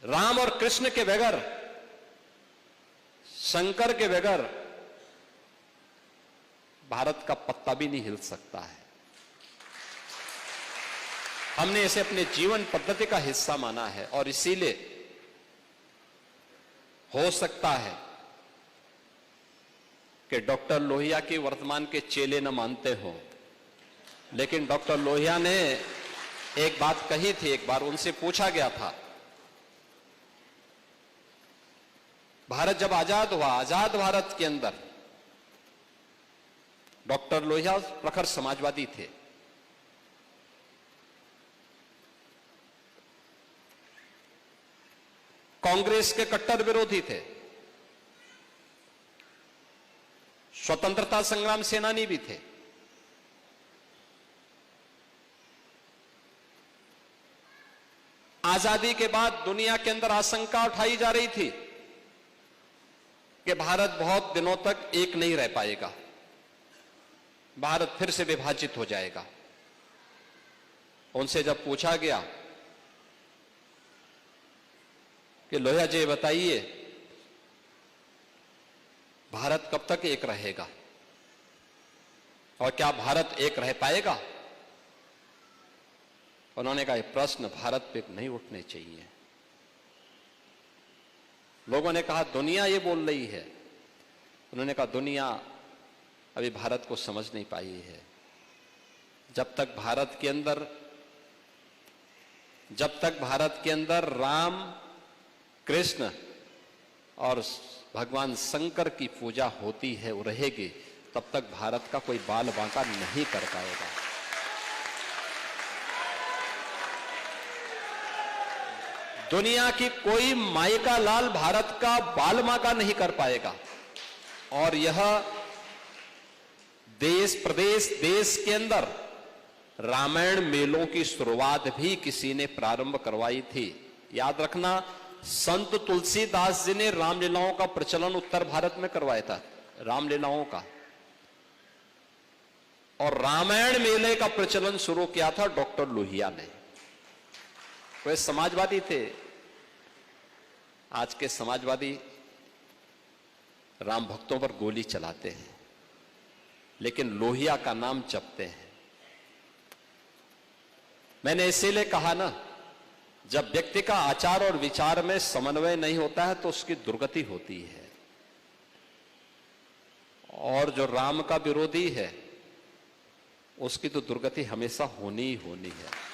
राम और कृष्ण के बगैर, शंकर के बगैर भारत का पत्ता भी नहीं हिल सकता है। हमने इसे अपने जीवन पद्धति का हिस्सा माना है और इसीलिए हो सकता है कि डॉक्टर लोहिया की वर्तमान के चेले न मानते हो, लेकिन डॉक्टर लोहिया ने एक बात कही थी। एक बार उनसे पूछा गया था, भारत जब आजाद हुआ, आजाद भारत के अंदर डॉक्टर लोहिया प्रखर समाजवादी थे। कांग्रेस के कट्टर विरोधी थे, स्वतंत्रता संग्राम सेनानी भी थे। आजादी के बाद दुनिया के अंदर आशंका उठाई जा रही थी कि भारत बहुत दिनों तक एक नहीं रह पाएगा, भारत फिर से विभाजित हो जाएगा। उनसे जब पूछा गया कि लोहिया जी बताइए, भारत कब तक एक रहेगा और क्या भारत एक रह पाएगा? उन्होंने कहा, यह प्रश्न भारत पे नहीं उठने चाहिए। लोगों ने कहा, दुनिया ये बोल रही है। उन्होंने कहा, दुनिया अभी भारत को समझ नहीं पाई है। जब तक भारत के अंदर राम, कृष्ण और भगवान शंकर की पूजा होती है, वो रहेगी, तब तक भारत का कोई बाल बांका नहीं कर पाएगा। दुनिया की कोई माई का लाल भारत का बाल बांका नहीं कर पाएगा। और यह देश प्रदेश देश के अंदर रामायण मेलों की शुरुआत भी किसी ने प्रारंभ करवाई थी। याद रखना, संत तुलसीदास जी ने रामलीलाओं का प्रचलन उत्तर भारत में करवाया था, रामलीलाओं का। और रामायण मेले का प्रचलन शुरू किया था डॉक्टर लोहिया ने। वे समाजवादी थे। आज के समाजवादी राम भक्तों पर गोली चलाते हैं, लेकिन लोहिया का नाम जपते हैं। मैंने इसीलिए कहा ना, जब व्यक्ति का आचार और विचार में समन्वय नहीं होता है तो उसकी दुर्गति होती है। और जो राम का विरोधी है उसकी तो दुर्गति हमेशा होनी ही होनी है।